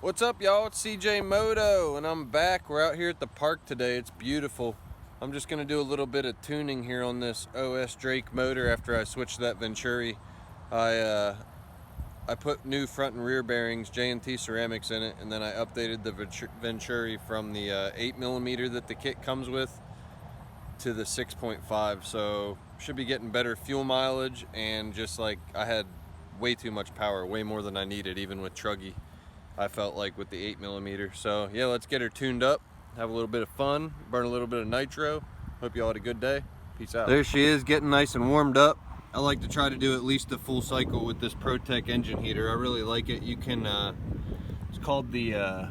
What's up, y'all? It's CJ Moto, and I'm back. We're out here at the park today. It's beautiful. I'm just going to do a little bit of tuning here on this OS Drake motor after I switched that Venturi. I put new front and rear bearings, J&T Ceramics in it, and then I updated the Venturi from the 8mm that the kit comes with to the 6.5. So should be getting better fuel mileage, and just like I had way too much power, way more than I needed, even with Truggy. I felt like with the 8mm. So yeah, let's get her tuned up, have a little bit of fun, burn a little bit of nitro. Hope y'all had a good day. Peace out. There she is, getting nice and warmed up. I like to try to do at least a full cycle with this ProTech engine heater. I really like it. You can, it's called the,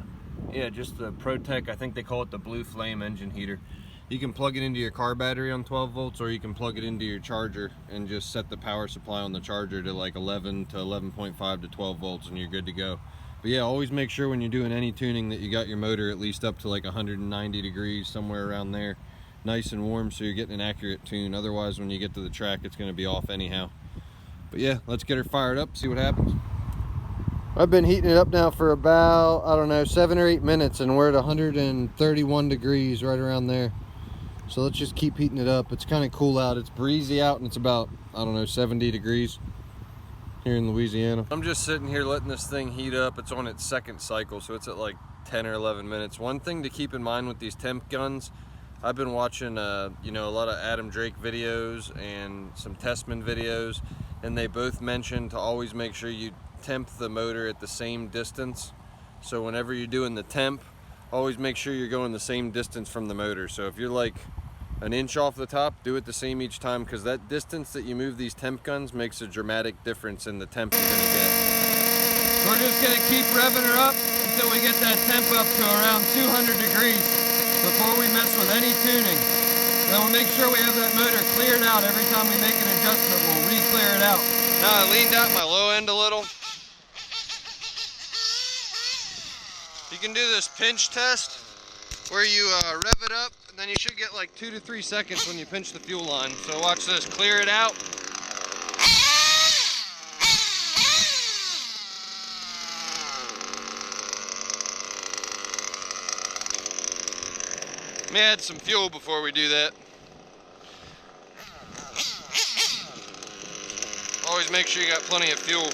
just the ProTech, I think they call it the Blue Flame engine heater. You can plug it into your car battery on 12 volts, or you can plug it into your charger and just set the power supply on the charger to like 11 to 11.5 to 12 volts, and you're good to go. But yeah, always make sure when you're doing any tuning that you got your motor at least up to like 190 degrees, somewhere around there, nice and warm, so you're getting an accurate tune. Otherwise, when you get to the track, it's going to be off anyhow. But yeah, let's get her fired up, see what happens. I've been heating it up now for about, I don't know, 7 or 8 minutes, and we're at 131 degrees, right around there. So let's just keep heating it up. It's kind of cool out. It's breezy out, and it's about, I don't know, 70 degrees. Here in Louisiana. I'm just sitting here letting this thing heat up. It's on its second cycle, so it's at like 10 or 11 minutes. One thing to keep in mind with these temp guns, I've been watching a lot of Adam Drake videos and some Testman videos, and they both mention to always make sure you temp the motor at the same distance. So whenever you're doing the temp, always make sure you're going the same distance from the motor. So if you're like an inch off the top, do it the same each time, because that distance that you move these temp guns makes a dramatic difference in the temp you're gonna get. We're just gonna keep revving her up until we get that temp up to around 200 degrees before we mess with any tuning. Then we'll make sure we have that motor cleared out. Every time we make an adjustment, we'll re-clear it out. Now I leaned out my low end a little. You can do this pinch test where you rev it up, and then you should get like 2 to 3 seconds when you pinch the fuel line. So watch this, clear it out. Let me add some fuel before we do that. Always make sure you got plenty of fuel.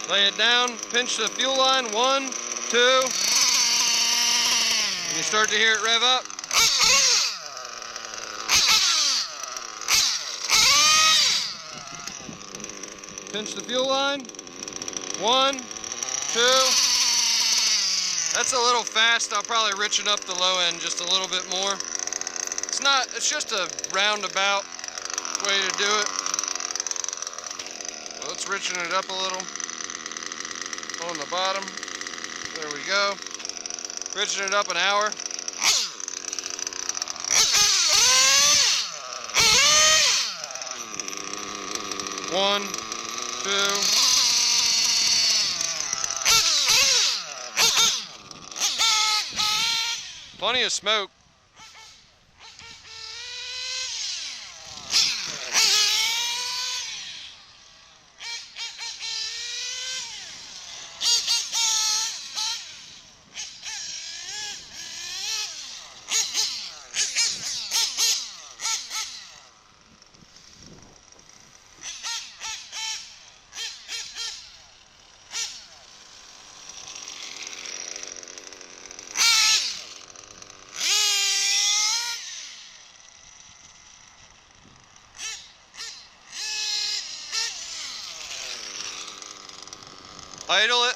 Lay it down, pinch the fuel line, 1, 2, and you start to hear it rev up. Pinch the fuel line, 1, 2. That's a little fast. I'll probably richen up the low end just a little bit more. It's just a roundabout way to do it. So let's richen it up a little. On the bottom, there we go. Richen it up an hour. One, 2. Plenty of smoke. Idle it.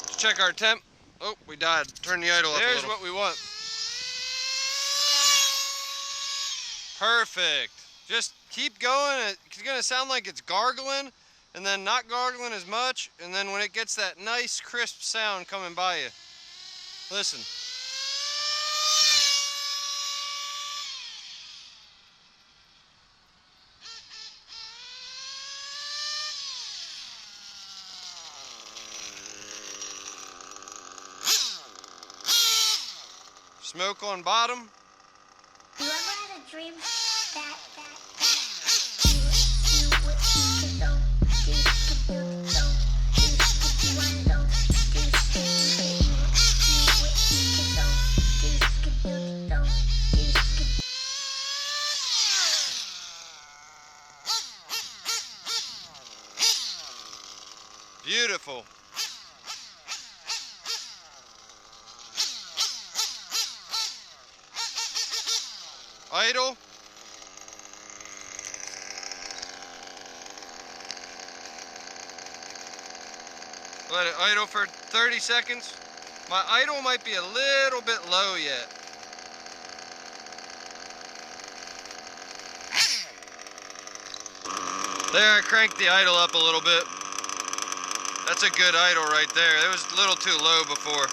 Let's check our temp. Oh, we died. Turn the idle up a little. There's what we want. Perfect. Just keep going. It's going to sound like it's gargling, and then not gargling as much, and then when it gets that nice crisp sound coming by you. Listen. Smoke on bottom. You ever had a dream that Beautiful. Idle. Let it idle for 30 seconds. My idle might be a little bit low yet. There, I cranked the idle up a little bit. That's a good idle right there. It was a little too low before.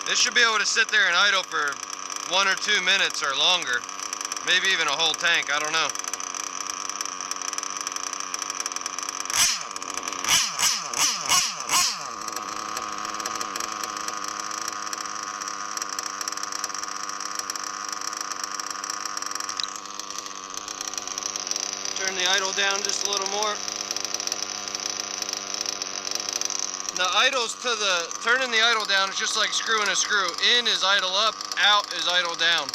This should be able to sit there and idle for 1 or 2 minutes or longer. Maybe even a whole tank, I don't know. Turn the idle down just a little more. The idle's to the, turning the idle down is just like screwing a screw. In is idle up, out is idle down.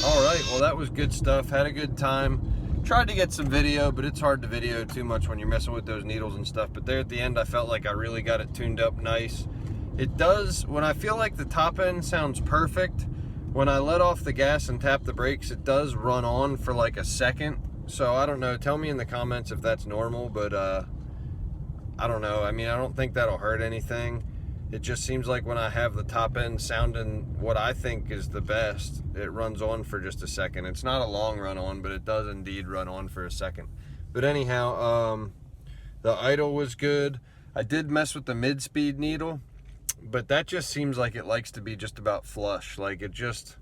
All right, well that was good stuff. Had a good time. Tried to get some video, but it's hard to video too much when you're messing with those needles and stuff. But there at the end, I felt like I really got it tuned up nice. It does, when I feel like the top end sounds perfect, when I let off the gas and tap the brakes, it does run on for like a second. So I don't know, tell me in the comments if that's normal, but I don't know. I mean, I don't think that'll hurt anything. It just seems like when I have the top end sounding what I think is the best, it runs on for just a second. It's not a long run on, but it does indeed run on for a second. But anyhow, the idle was good. I did mess with the mid-speed needle, but that just seems like it likes to be just about flush. Like it just,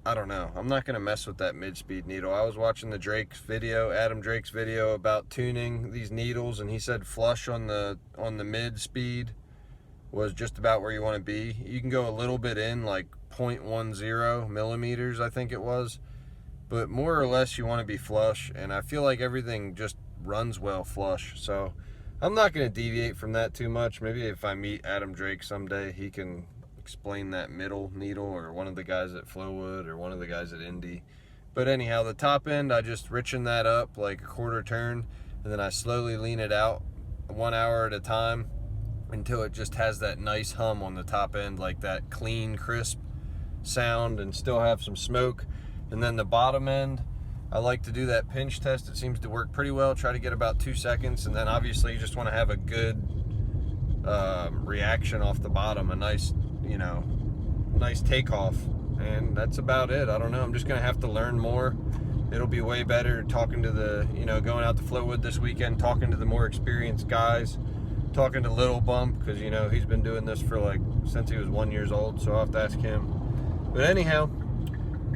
I don't know. I'm not gonna mess with that mid-speed needle. I was watching the Drake's video, Adam Drake's video about tuning these needles, and he said flush on the mid-speed was just about where you want to be. You can go a little bit in, like 0.10 millimeters, I think it was, but more or less you want to be flush, and I feel like everything just runs well flush. So I'm not going to deviate from that too much. Maybe if I meet Adam Drake someday, he can explain that middle needle, or one of the guys at Flowwood or one of the guys at Indy. But anyhow, the top end, I just richen that up like a quarter turn, and then I slowly lean it out 1 hour at a time until it just has that nice hum on the top end, like that clean, crisp sound, and still have some smoke. And then the bottom end, I like to do that pinch test. It seems to work pretty well. Try to get about 2 seconds, and then obviously you just want to have a good reaction off the bottom, a nice, you know, nice takeoff. And that's about it. I don't know, I'm just gonna have to learn more. It'll be way better talking to the, you know, going out to Flowwood this weekend, talking to the more experienced guys, talking to Little Bump, because, you know, he's been doing this for like since he was 1 year old, so I'll have to ask him. But anyhow,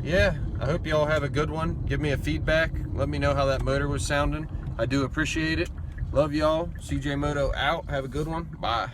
yeah, I hope you all have a good one. Give me a feedback. Let me know how that motor was sounding. I do appreciate it. Love y'all. CJ Moto out. Have a good one. Bye.